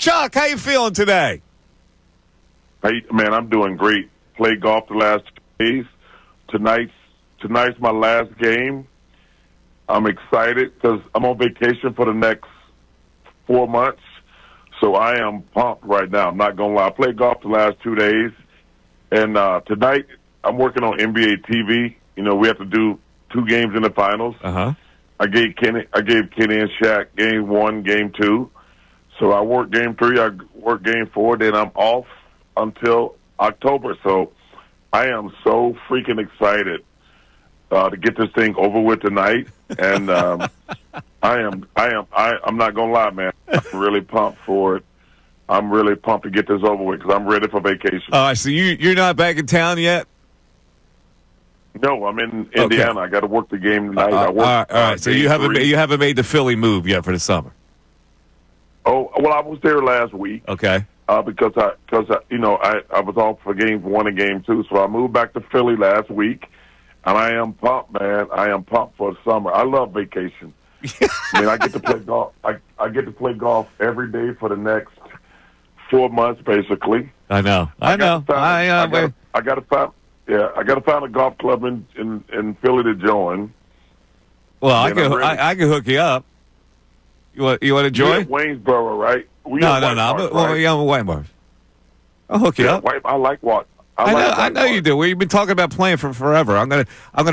Chuck, how you feeling today? Hey, man, I'm doing great. Played golf the last 2 days. Tonight's my last game. I'm excited because I'm on vacation for the next 4 months. So I am pumped right now. I'm not going to lie. I played golf the last 2 days. And tonight I'm working on NBA TV. You know, we have to do 2 games in the finals. Uh-huh. I gave Kenny and Shaq game 1, game 2. So I work game 3, I work game 4, then I'm off until October. So I am so freaking excited to get this thing over with tonight. And I'm not gonna lie, man. I'm really pumped for it. I'm really pumped to get this over with because I'm ready for vacation. All right, so you're not back in town yet? No, I'm in Indiana. Okay. I got to work the game tonight. All right. So you haven't made the Philly move yet for the summer. Oh well, I was there last week. Okay. Because I was off for games 1 and game 2, so I moved back to Philly last week, and I am pumped, man. I am pumped for the summer. I love vacation. I mean, I get to play golf. I get to play golf every day for the next 4 months, basically. I know. I got to find a golf club in Philly to join. Well, I can hook you up. You want to join? Waynesboro, right? No. I'm Waynesboro. I'll hook you up. I like what. I know you do. We've been talking about playing for forever. I'm gonna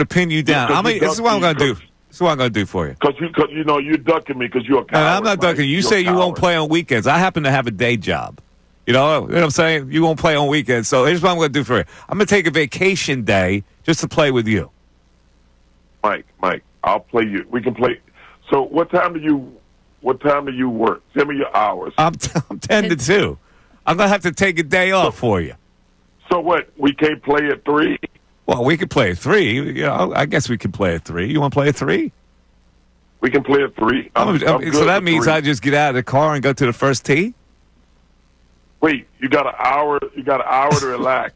pin you down. This is what I'm gonna do. This is what I'm gonna do for you. Because you're ducking me because you're a coward. No, I'm not ducking. You say you won't play on weekends. I happen to have a day job. You know what I'm saying? You won't play on weekends. So here's what I'm gonna do for you. I'm gonna take a vacation day just to play with you. Mike, I'll play you. We can play. So what time do you work? Send me your hours. I'm 10 to 2. I'm gonna have to take a day off for you. So what? We can't play at 3? Well, we could play at 3. You know, I guess we could play at 3. You want to play at 3? We can play at 3. So that means 3. I just get out of the car and go to the first tee. Wait, you got an hour. You got an hour to relax.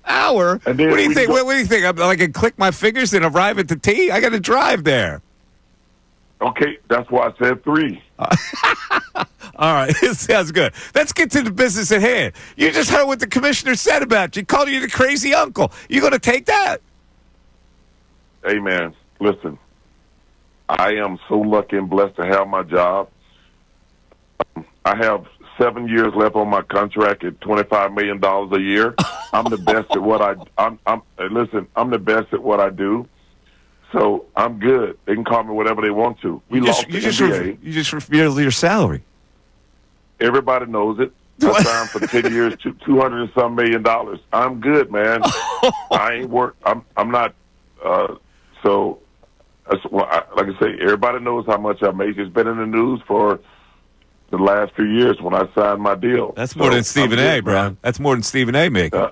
Hour? And then what do you think? What do you think? I can click my fingers and arrive at the tee? I got to drive there. Okay, that's why I said 3. All right, sounds good. Let's get to the business at hand. You just heard what the commissioner said about you. He called you the crazy uncle. You going to take that? Hey, man, listen. I am so lucky and blessed to have my job. I have 7 years left on my contract at $25 million a year. I'm the best at what I'm the best at what I do. So I'm good. They can call me whatever they want to. You just revealed your salary. Everybody knows it. I signed for 10 years, $200 and some million. I'm good, man. I ain't work. I'm not. So, like I say, everybody knows how much I make. It's been in the news for the last few years when I signed my deal. That's more than Stephen A, bro. That's more than Stephen A making.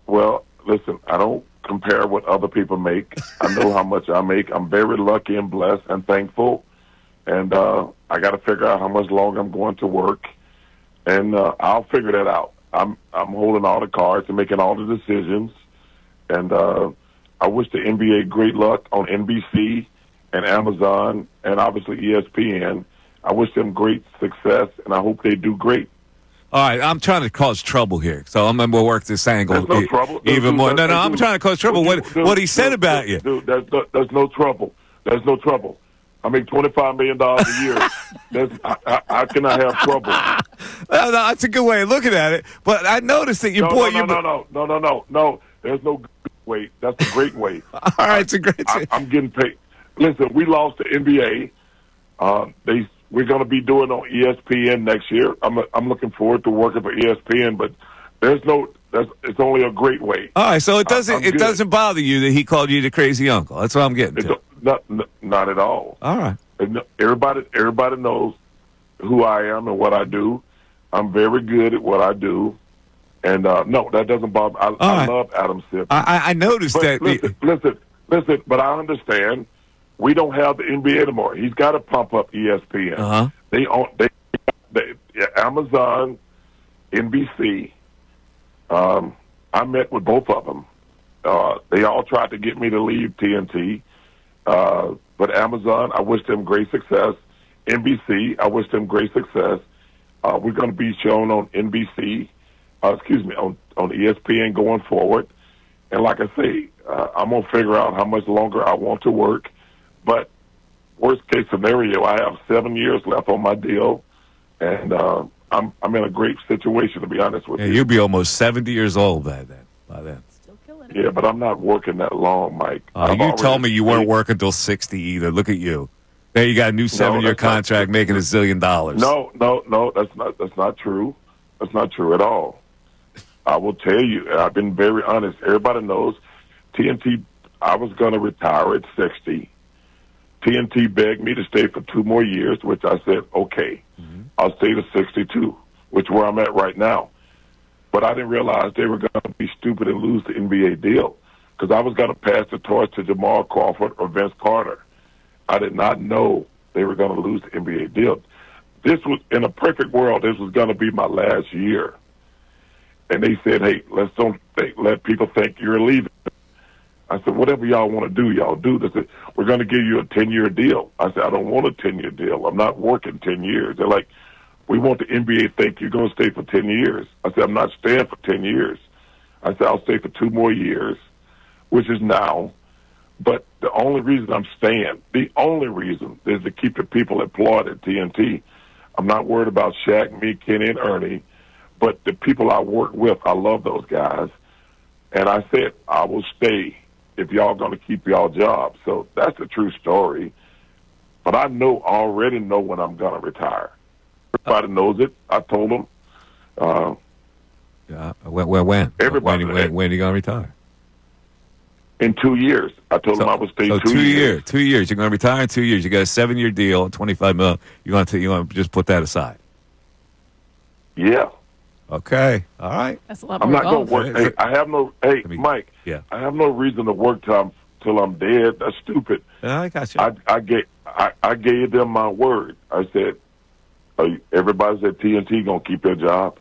Well, listen, I don't compare what other people make. I know how much I make. I'm very lucky and blessed and thankful. And I got to figure out how much longer I'm going to work. And I'll figure that out. I'm holding all the cards and making all the decisions. And I wish the NBA great luck on NBC and Amazon and obviously ESPN. I wish them great success, and I hope they do great. All right, I'm trying to cause trouble here, so I'm going to work this angle there's no trouble. even more. No, I'm trying to cause trouble. What he said about you. Dude, there's no trouble. There's no trouble. I make $25 million a year. How can I have trouble? No, that's a good way of looking at it. But I noticed that your boy... No. There's no good way. That's a great way. All right, it's a great way. I'm getting paid. Listen, we lost the NBA. We're going to be doing on ESPN next year. I'm looking forward to working for ESPN, but it's only a great way. All right, so it doesn't bother you that he called you the crazy uncle. That's what I'm getting to. Not at all. All right. Everybody knows who I am and what I do. I'm very good at what I do. And, no, that doesn't bother me. I love Adam Silver. I noticed that. Listen, but I understand. We don't have the NBA anymore. He's got to pump up ESPN. Uh-huh. They Amazon, NBC. I met with both of them. They all tried to get me to leave TNT. But Amazon, I wish them great success. NBC, I wish them great success. We're going to be shown on NBC, on ESPN going forward. And like I say, I'm going to figure out how much longer I want to work. But worst case scenario, I have 7 years left on my deal, and I'm in a great situation, to be honest with you. You'll be almost 70 years old by then. Still killing it. Yeah, but I'm not working that long, Mike. You told me you weren't working until 60 either. Look at you. There you got a new 7-year contract making $1 zillion. No, that's not true. That's not true at all. I will tell you, I've been very honest. Everybody knows TNT, I was going to retire at 60. TNT begged me to stay for 2 more years, which I said, okay, I'll stay to 62, which is where I'm at right now. But I didn't realize they were going to be stupid and lose the NBA deal, because I was going to pass the torch to Jamal Crawford or Vince Carter. I did not know they were going to lose the NBA deal. This was, in a perfect world, this was going to be my last year. And they said, hey, let people think you're leaving. I said, whatever y'all want to do, y'all do. They said, we're going to give you a 10-year deal. I said, I don't want a 10-year deal. I'm not working 10 years. They're like, we want the NBA to think you're going to stay for 10 years. I said, I'm not staying for 10 years. I said, I'll stay for 2 more years, which is now. But the only reason I'm staying, the only reason, is to keep the people employed at TNT. I'm not worried about Shaq, me, Kenny, and Ernie, but the people I work with, I love those guys. And I said, I will stay if y'all going to keep y'all jobs. So that's the true story. But I already know when I'm going to retire. Everybody knows it. I told them. When? Everybody. When are you going to retire? In 2 years. I told them I would stay 2 years. 2 years. You're going to retire in 2 years. You got a 7-year deal, $25 million. You're going to just put that aside. Yeah. Okay. All right. That's a lot I'm more not going to work. Hey, I have no. Hey, Mike. Yeah. I have no reason to work till I'm dead. That's stupid. I got you. I gave them my word. I said, everybody said TNT going to keep their job.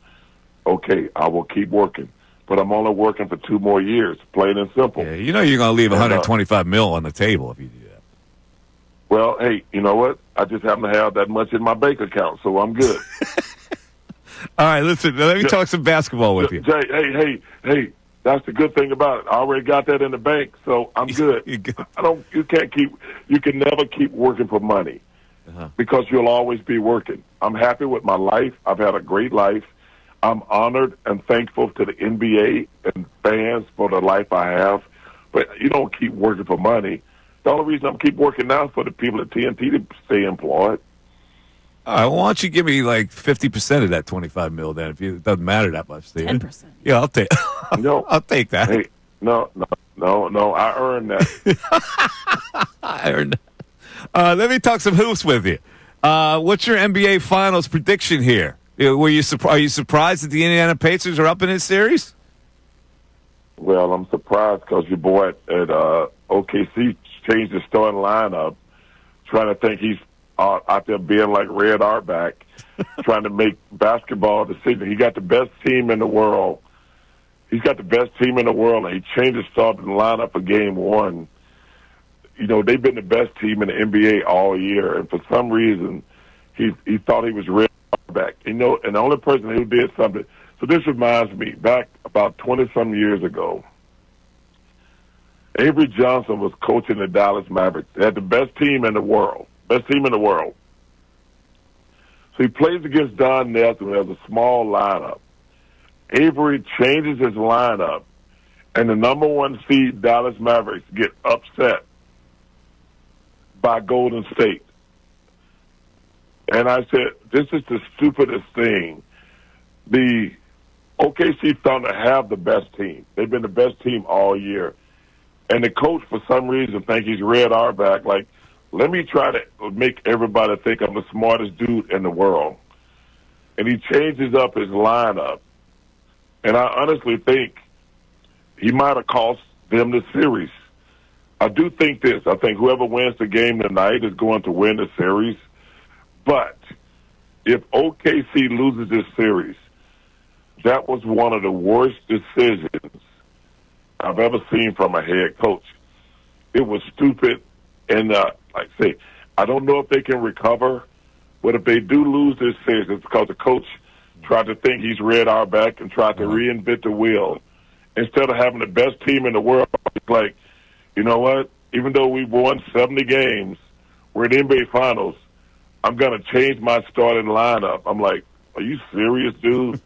Okay, I will keep working. But I'm only working for 2 more years, plain and simple. Yeah, you know you're going to leave $125 million on the table if you do that. Well, hey, you know what? I just happen to have that much in my bank account, so I'm good. All right, listen, let me talk some basketball with you. Jay, hey, that's the good thing about it. I already got that in the bank, so I'm good. You're good. You can never keep working for money because you'll always be working. I'm happy with my life. I've had a great life. I'm honored and thankful to the NBA and fans for the life I have. But you don't keep working for money. The only reason I'm keep working now is for the people at TNT to stay employed. All right, well, why don't you give me like 50% of that $25 million then? If it doesn't matter that much to you. 10%. Yeah, I'll take. No, I'll take that. Hey, no. I earned that. I earned that. Let me talk some hoops with you. What's your NBA Finals prediction here? Are you surprised that the Indiana Pacers are up in this series? Well, I'm surprised because your boy at OKC changed his starting lineup, trying to think he's out there being like Red Auerbach, trying to make basketball decisions. He got the best team in the world. He's got the best team in the world, and he changed his starting lineup for Game 1. You know, they've been the best team in the NBA all year, and for some reason, he thought he was Red Auerbach. You know, and the only person who did something. So this reminds me, back about 20-some years ago, Avery Johnson was coaching the Dallas Mavericks. They had the best team in the world. Best team in the world. So he plays against Don Nelson, who has a small lineup. Avery changes his lineup, and the number 1 seed Dallas Mavericks get upset by Golden State. And I said, this is the stupidest thing. The OKC Thunder have the best team. They've been the best team all year. And the coach, for some reason, think he's Red Auerbach, like, let me try to make everybody think I'm the smartest dude in the world. And he changes up his lineup. And I honestly think he might have cost them the series. I do think this. I think whoever wins the game tonight is going to win the series. But if OKC loses this series, that was one of the worst decisions I've ever seen from a head coach. It was stupid. And like I say, I don't know if they can recover, But if they do lose this series, it's because the coach tried to think he's Red Auerbach and tried to reinvent the wheel. Instead of having the best team in the world, it's like, you know what? Even though we won 70 games, we're in the NBA Finals, I'm going to change my starting lineup. I'm like, are you serious, dude?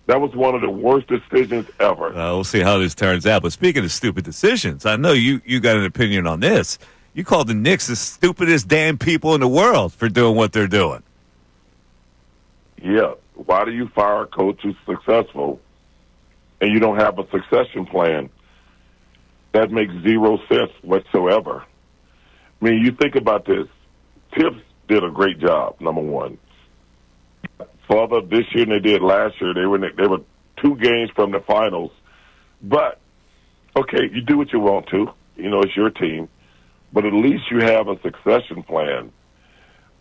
That was one of the worst decisions ever. We'll see how this turns out. But speaking of stupid decisions, I know you got an opinion on this. You called the Knicks the stupidest damn people in the world for doing what they're doing. Yeah. Why do you fire a coach who's successful and you don't have a succession plan? That makes zero sense whatsoever. I mean, you think about this. Tips did a great job, number one. Further this year than they did last year. They were 2 games from the finals. But, okay, you do what you want to. You know, it's your team. But at least you have a succession plan.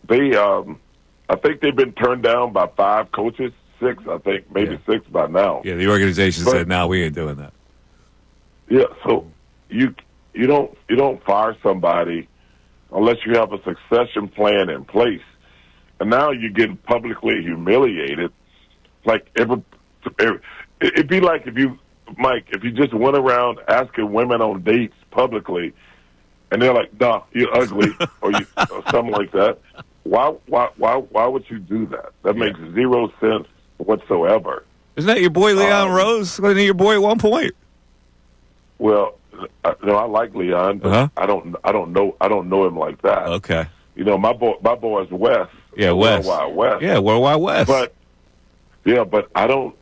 They, I think they've been turned down by 5 coaches, 6, I think, maybe 6 by now. Yeah, the organization said, no, we ain't doing that. Yeah, so you don't fire somebody unless you have a succession plan in place. And now you're getting publicly humiliated. Like it'd be like if you just went around asking women on dates publicly, and they're like, "Nah, you're ugly," or something like that. Why would you do that? That makes zero sense whatsoever. Isn't that your boy Leon Rose? Wasn't he your boy at one point? Well, no, I like Leon, but I don't know him like that. Okay. You know, my boy is West. Yeah, West. Worldwide West. Yeah, Worldwide West. But I don't.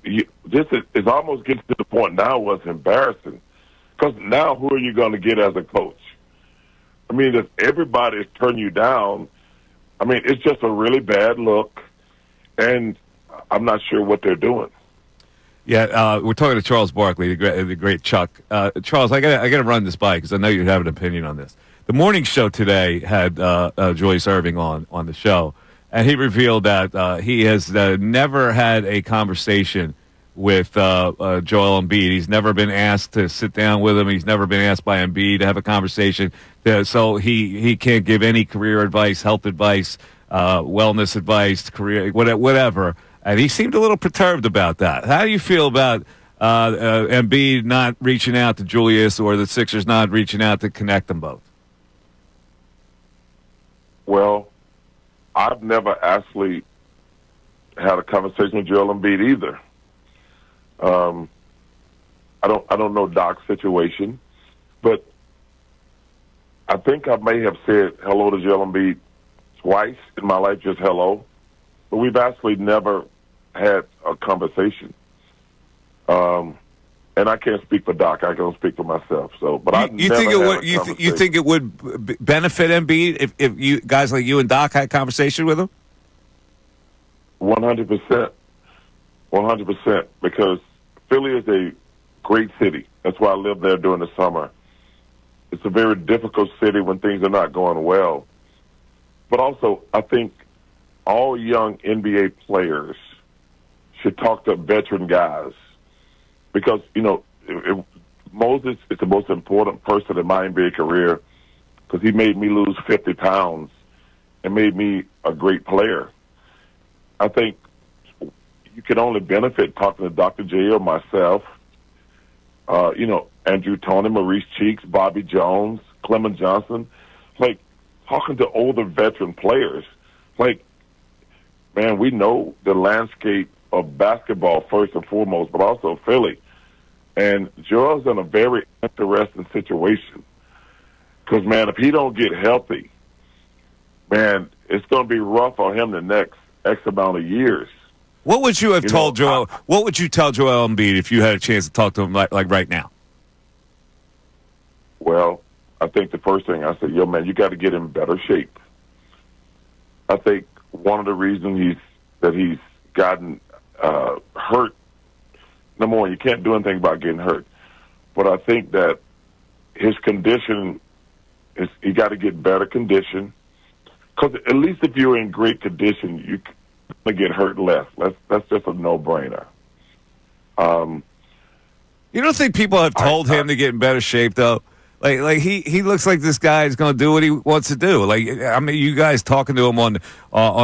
This is almost getting to the point now where it's embarrassing. Because now, who are you going to get as a coach? I mean, if everybody's turning you down, I mean, it's just a really bad look, and I'm not sure what they're doing. Yeah, we're talking to Charles Barkley, the great Chuck. Charles, I got to run this by because I know you have an opinion on this. The morning show today had Joyce Irving on the show, and he revealed that he has never had a conversation with Joel Embiid. He's never been asked to sit down with him. He's never been asked by Embiid to have a conversation. So he can't give any career advice, health advice, wellness advice, career, whatever. And he seemed a little perturbed about that. How do you feel about Embiid not reaching out to Julius or the Sixers not reaching out to connect them both? Well, I've never actually had a conversation with Joel Embiid either. I don't know Doc's situation, but I think I may have said hello to Joel Embiid twice in my life, just hello. But we've actually never had a conversation. And I can't speak for Doc. I can only speak for myself. So, but you think it would benefit Embiid if you guys like you and Doc had a conversation with him? 100%, 100%. Because Philly is a great city. That's why I live there during the summer. It's a very difficult city when things are not going well. But also, I think all young NBA players should talk to veteran guys. Because, you know, Moses is the most important person in my NBA career because he made me lose 50 pounds and made me a great player. I think you can only benefit talking to Dr. J or myself, you know, Andrew Toney, Maurice Cheeks, Bobby Jones, Clement Johnson, like talking to older veteran players. Like, man, we know the landscape of basketball first and foremost, but also Philly. And Joel's in a very interesting situation because, man, if he don't get healthy, man, it's going to be rough on him the next X amount of years. What would you have told Joel? What would you tell Joel Embiid if you had a chance to talk to him like right now? Well, I think the first thing I said, yo, man, you got to get in better shape. I think one of the reasons he's gotten hurt, number one, you can't do anything about getting hurt. But I think that his condition is he got to get better condition. Because at least if you're in great condition, you can get hurt less. That's just a no-brainer. You don't think people have told him to get in better shape, though? Like he looks like this guy is going to do what he wants to do. Like, I mean, you guys talking to him on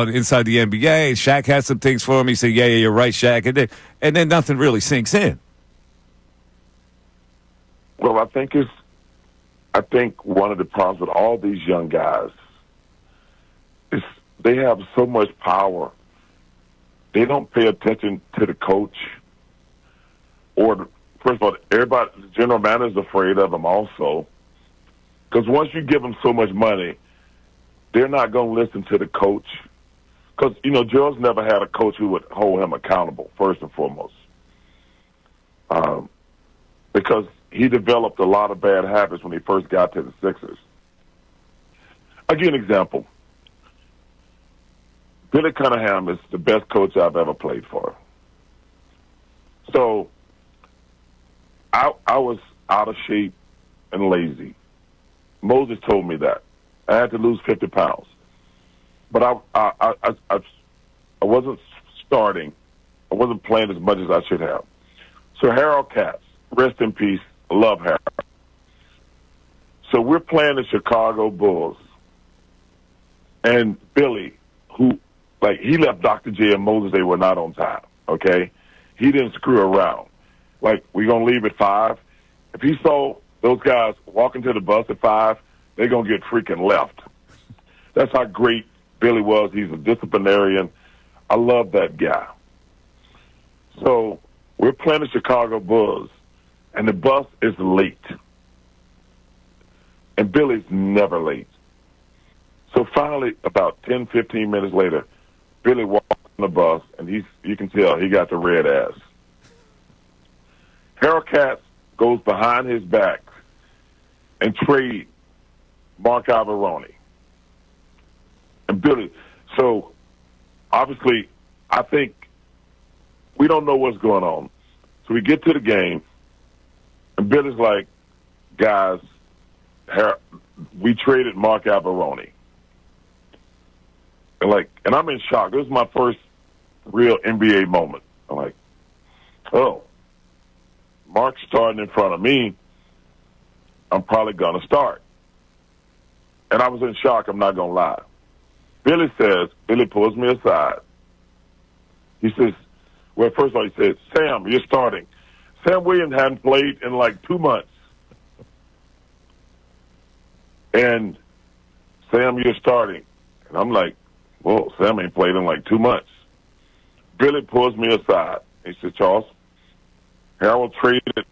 Inside the NBA. Shaq had some things for him. He said, "Yeah, you're right, Shaq," and then nothing really sinks in. Well, I think one of the problems with all these young guys is they have so much power. They don't pay attention to the coach first of all, everybody, the general manager is afraid of them also. Because once you give them so much money, they're not going to listen to the coach. Because, Joel's never had a coach who would hold him accountable, first and foremost. Because he developed a lot of bad habits when he first got to the Sixers. I'll give you an example. Billy Cunningham is the best coach I've ever played for. So I was out of shape and lazy. Moses told me that. I had to lose 50 pounds. But I wasn't starting. I wasn't playing as much as I should have. So Harold Katz, rest in peace, love Harold. So we're playing the Chicago Bulls. And Billy, he left Dr. J and Moses, they were not on time, okay? He didn't screw around. We're going to leave at 5. If he saw those guys walking to the bus at 5, they're going to get freaking left. That's how great Billy was. He's a disciplinarian. I love that guy. So we're playing the Chicago Bulls, and the bus is late. And Billy's never late. So finally, about 10, 15 minutes later, Billy walked on the bus, and you can tell he got the red ass. Harold Katz goes behind his back and trade Mark Alvarone. And Billy, so obviously, I think we don't know what's going on. So we get to the game, and Billy's like, guys, we traded Mark Alvarone. And I'm in shock. This is my first real NBA moment. I'm like, oh, Mark's starting in front of me. I'm probably going to start. And I was in shock, I'm not going to lie. Billy pulls me aside. He says, well, first of all, he said, Sam, you're starting. Sam Williams hadn't played in 2 months. And Sam, you're starting. And I'm like, well, Sam ain't played in 2 months. Billy pulls me aside. He said, Charles, Harold traded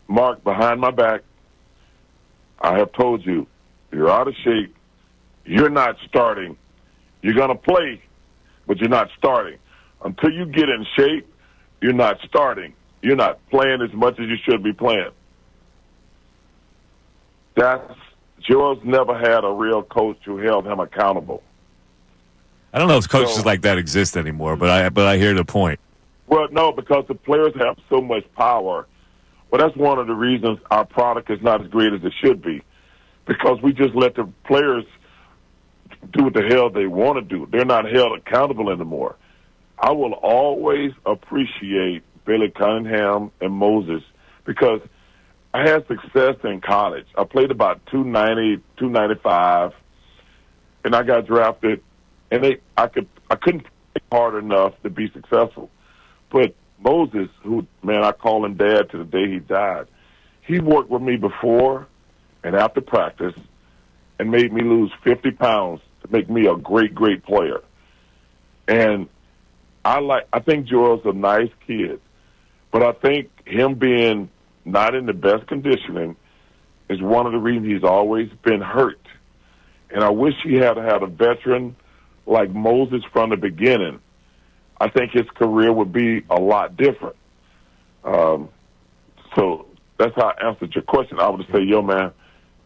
Mark behind my back. I have told you, you're out of shape. You're not starting. You're going to play, but you're not starting. Until you get in shape, you're not starting. You're not playing as much as you should be playing. Joel's never had a real coach who held him accountable. I don't know if coaches like that exist anymore, but I hear the point. Well, no, because the players have so much power. Well, that's one of the reasons our product is not as great as it should be, because we just let the players do what the hell they want to do. They're not held accountable anymore. I will always appreciate Billy Cunningham and Moses because I had success in college. I played about 290, 295, and I got drafted, and I couldn't play hard enough to be successful. But Moses, who, man, I call him Dad to the day he died, he worked with me before and after practice and made me lose 50 pounds to make me a great, great player. And I think Joel's a nice kid, but I think him being not in the best conditioning is one of the reasons he's always been hurt. And I wish he had had a veteran like Moses from the beginning. I think his career would be a lot different. So that's how I answered your question. I would say, yo, man,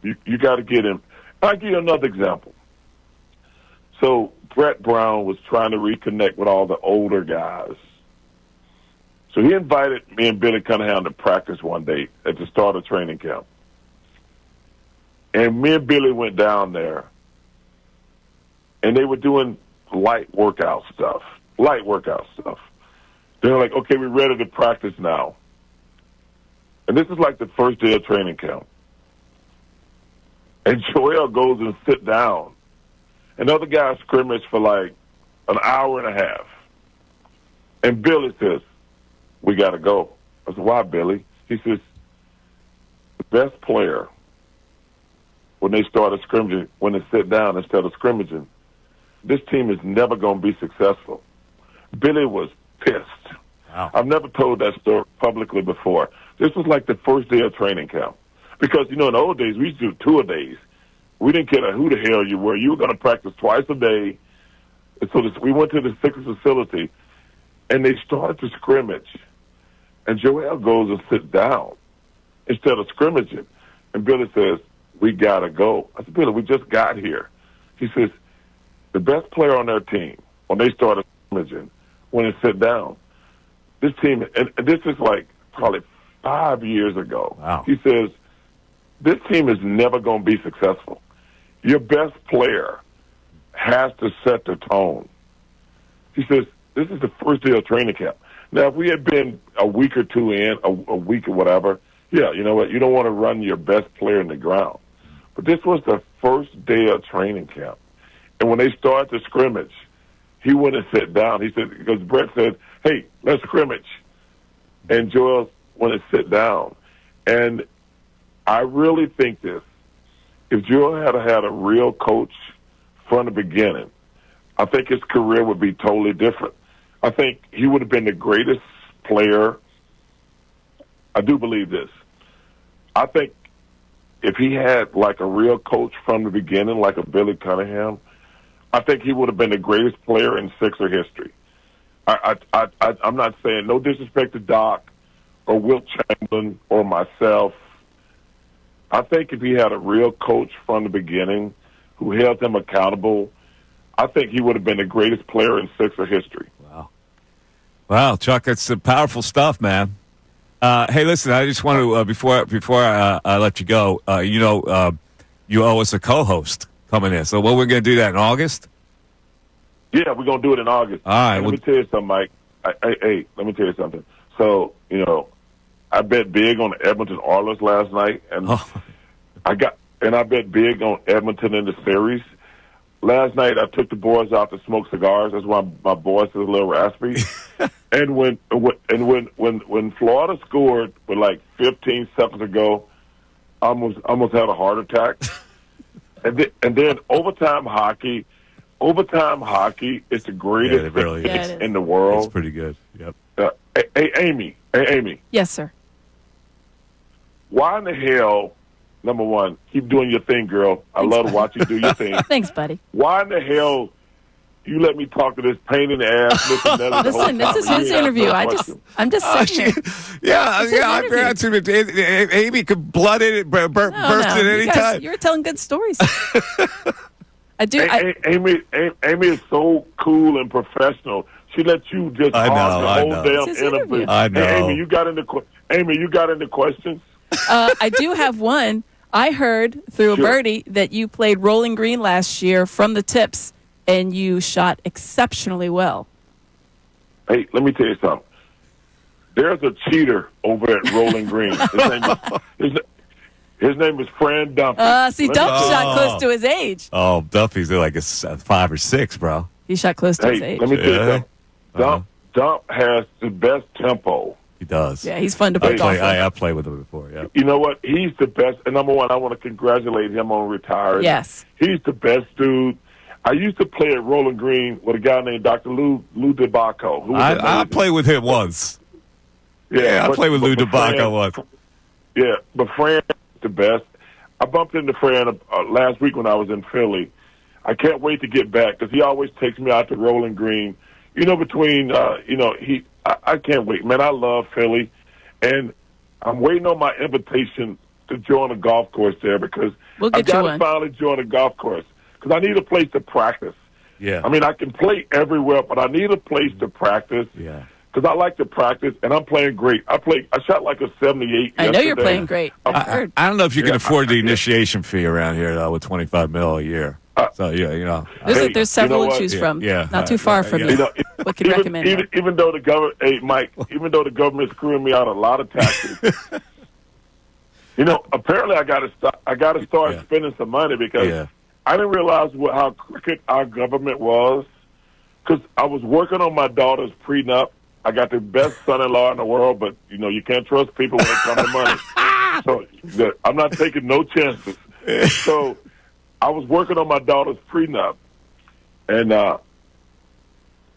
you got to get him. I'll give you another example. So Brett Brown was trying to reconnect with all the older guys. So he invited me and Billy Cunningham to practice one day at the start of training camp. And me and Billy went down there, and they were doing light workout stuff. They're like, okay, we're ready to practice now. And this is like the first day of training camp. and Joel goes and sit down. And the other guy scrimmaged for like an hour and a half. And Billy says, we got to go. I said, why, Billy? He says, the best player, when they started scrimmaging, when they sit down instead of scrimmaging, this team is never going to be successful. Billy was pissed. Wow. I've never told that story publicly before. This was like the first day of training camp. Because, in the old days, we used to do two-a-days. We didn't care who the hell you were. You were going to practice twice a day. And so we went to the Sixers facility, and they started to scrimmage. And Joel goes and sits down instead of scrimmaging. And Billy says, we got to go. I said, Billy, we just got here. He says, the best player on their team, when they started scrimmaging, when they sit down, this team, and this is like probably 5 years ago. Wow. He says, this team is never going to be successful. Your best player has to set the tone. He says, this is the first day of training camp. Now, if we had been a week or two in, a week or whatever, yeah, you know what? You don't want to run your best player in the ground. But this was the first day of training camp. And when they started to scrimmage, he went and sat down. He said, because Brett said, hey, let's scrimmage. And Joel went and sit down. And I really think this. If Joel had had a real coach from the beginning, I think his career would be totally different. I think he would have been the greatest player. I do believe this. I think if he had like a real coach from the beginning, like a Billy Cunningham, I think he would have been the greatest player in Sixer history. I'm not saying no disrespect to Doc or Wilt Chamberlain or myself. I think if he had a real coach from the beginning who held him accountable, I think he would have been the greatest player in Sixer history. Wow, Chuck, that's powerful stuff, man. Hey, listen, I just want to before I let you go, you owe us a co-host coming in. So, what we're going to do that in August? Yeah, we're going to do it in August. All right. Let me tell you something, Mike. Hey, let me tell you something. So, I bet big on Edmonton Oilers last night, and I bet big on Edmonton in the series. Last night, I took the boys out to smoke cigars. That's why my voice is a little raspy. And when Florida scored with like 15 seconds ago, I almost had a heart attack. and then overtime hockey is the greatest thing in the world. It's pretty good. Yep. Hey, Amy. Yes, sir. Why in the hell? Number one, keep doing your thing, girl. I love to watch you do your thing. Thanks, buddy. Why in the hell you let me talk to this pain in the ass? Listen, this is his interview. I'm just sitting here. I Amy could blood in it, burst at any time. You're telling good stories. I do. Amy is so cool and professional. She lets you just talk the whole damn interview. I know. Hey, Amy, you got into questions? I do have one. I heard through a birdie that you played Rolling Green last year from the tips, and you shot exceptionally well. Hey, let me tell you something. There's a cheater over at Rolling Green. His name is Fran Duffy. See, Duff shot close to his age. Oh, Duffy's like a 5 or 6, bro. He shot close to his age. Let me tell you something. Dump has the best tempo. He does. Yeah, he's fun to play golf with. I played with him before, yeah. You know what? He's the best. And number one, I want to congratulate him on retiring. Yes. He's the best dude. I used to play at Rolling Green with a guy named Dr. Lou DeBacco. I played with him once. Yeah, I played with Lou DeBacco once. Yeah, but Fran is the best. I bumped into Fran last week when I was in Philly. I can't wait to get back because he always takes me out to Rolling Green. I can't wait, man. I love Philly, and I'm waiting on my invitation to join a golf course there because I got to finally join a golf course because I need a place to practice. Yeah. I mean, I can play everywhere, but I need a place to practice. Yeah. Because I like to practice, and I'm playing great. I shot like a 78 I know you're playing great. I don't know if you can afford the initiation fee around here, though, with $25 million a year. There's several to choose from. Yeah. Not too far from you. What can you recommend? Even though the government, hey Mike, even though the government's screwing me out a lot of taxes, Apparently I got to start spending some money because I didn't realize how crooked our government was. Because I was working on my daughter's prenup. I got the best son-in-law in the world, but you can't trust people when it comes to money. So I'm not taking no chances. So I was working on my daughter's prenup, and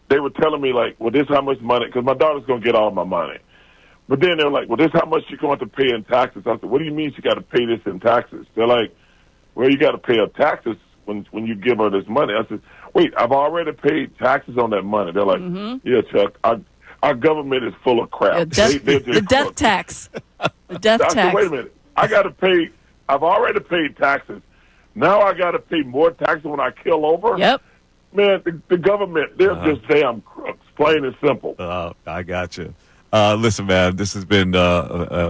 they were telling me like, "Well, this is how much money," because my daughter's going to get all my money. But then they're like, "Well, this is how much you're going to pay in taxes." I said, "What do you mean she got to pay this in taxes?" They're like, "Well, you got to pay her taxes when you give her this money." I said, "Wait, I've already paid taxes on that money." They're like, "Yeah, Chuck, our government is full of crap." The death tax. The death tax. Said, wait a minute. I got to pay. I've already paid taxes. Now I got to pay more taxes when I kill over? Yep. Man, the government, they're just damn crooks, plain and simple. I got you. Listen, man, this has been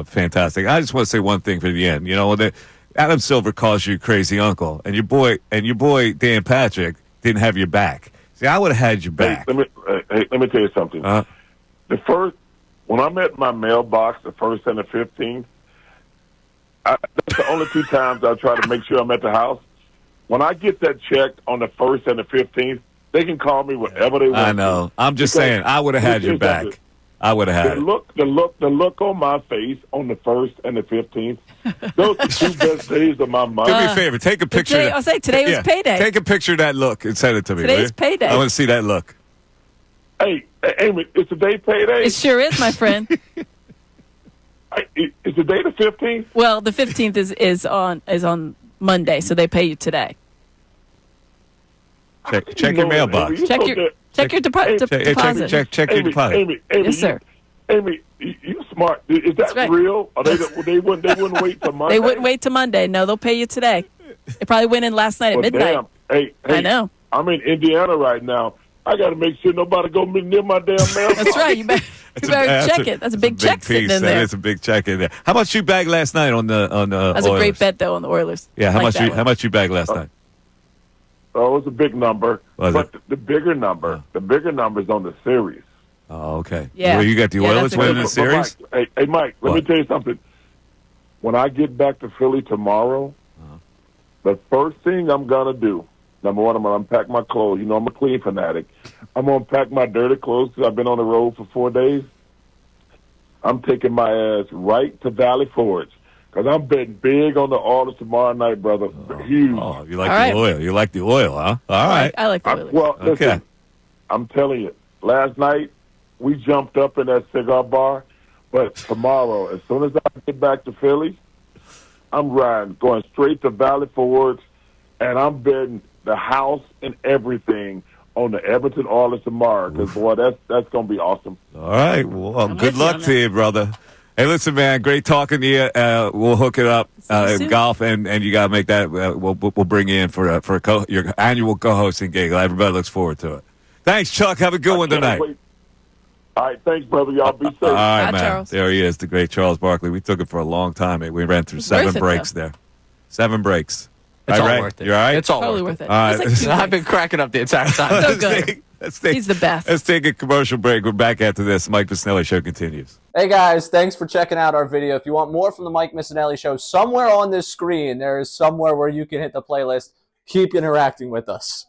fantastic. I just want to say one thing for the end. Adam Silver calls you crazy uncle, and your boy Dan Patrick didn't have your back. See, I would have had your back. Let me tell you something. When I'm at my mailbox, the 1st and the 15th, that's the only 2 times I try to make sure I'm at the house. When I get that check on the 1st and the 15th, they can call me whatever they want. I know. I'm just saying, I would have had your back. I would have had the look on my face on the 1st and the 15th. Those are the 2 best days of my month. Do me a favor. Take a picture. I'll say today was payday. Take a picture of that look and send it to me. Today's payday. I want to see that look. Hey, Amy, is today payday? It sure is, my friend. Is today the 15th? Well, the 15th is on Monday, so they pay you today. Check your mailbox. Check your deposit. Check your deposit. Amy, yes, sir. Amy, you smart. Is that right. real? Or they wouldn't wait till Monday? They wouldn't wait till Monday. No, they'll pay you today. They probably went in last night at midnight. Damn. Hey, I know. I'm in Indiana right now. I got to make sure nobody go near my damn mailbox. That's right. You better check it. That's a big check sitting in there. That's a big check in there. How much you bagged last night on the That's Oilers? a great bet though on the Oilers. Yeah. How much you bagged last night? Oh, it was a big number. But the bigger number is on the series. Oh, okay. Yeah. Well, you got the Oilers winning the series? Mike, hey, Mike, let me tell you something. When I get back to Philly tomorrow, the first thing I'm going to do, number one, I'm going to unpack my clothes. I'm a clean fanatic. I'm going to pack my dirty clothes because I've been on the road for 4 days. I'm taking my ass right to Valley Forge because I'm betting big on the Oilers tomorrow night, brother. Huge. Oh, you like the oil. You like the oil, huh? All right. I like the Oilers. Well, listen, I'm telling you, last night we jumped up in that cigar bar, but tomorrow, as soon as I get back to Philly, I'm going straight to Valley Forge, and I'm betting the house and everything on the Everton Oilers tomorrow. Because boy, that's going to be awesome. All right. Well, good luck to you, brother. Hey, listen, man. Great talking to you. We'll hook it up. Golf, and you got to make that. We'll bring you in for your annual co-hosting gig. Everybody looks forward to it. Thanks, Chuck. Have a good one tonight. Wait. All right, thanks, brother. Y'all be safe. All right, Bye, man. Charles. There he is, the great Charles Barkley. We took it for a long time. We ran through 7 breaks there. 7 breaks. It's all right? worth it. You all right? It's all Totally worth it. worth it. All right. It's like I've been cracking up the entire time. So good. He's the best. Let's take a commercial break. We're back after this. Mike Missanelli Show continues. Hey guys, thanks for checking out our video. If you want more from the Mike Missanelli Show, somewhere on this screen, there is somewhere where you can hit the playlist. Keep interacting with us.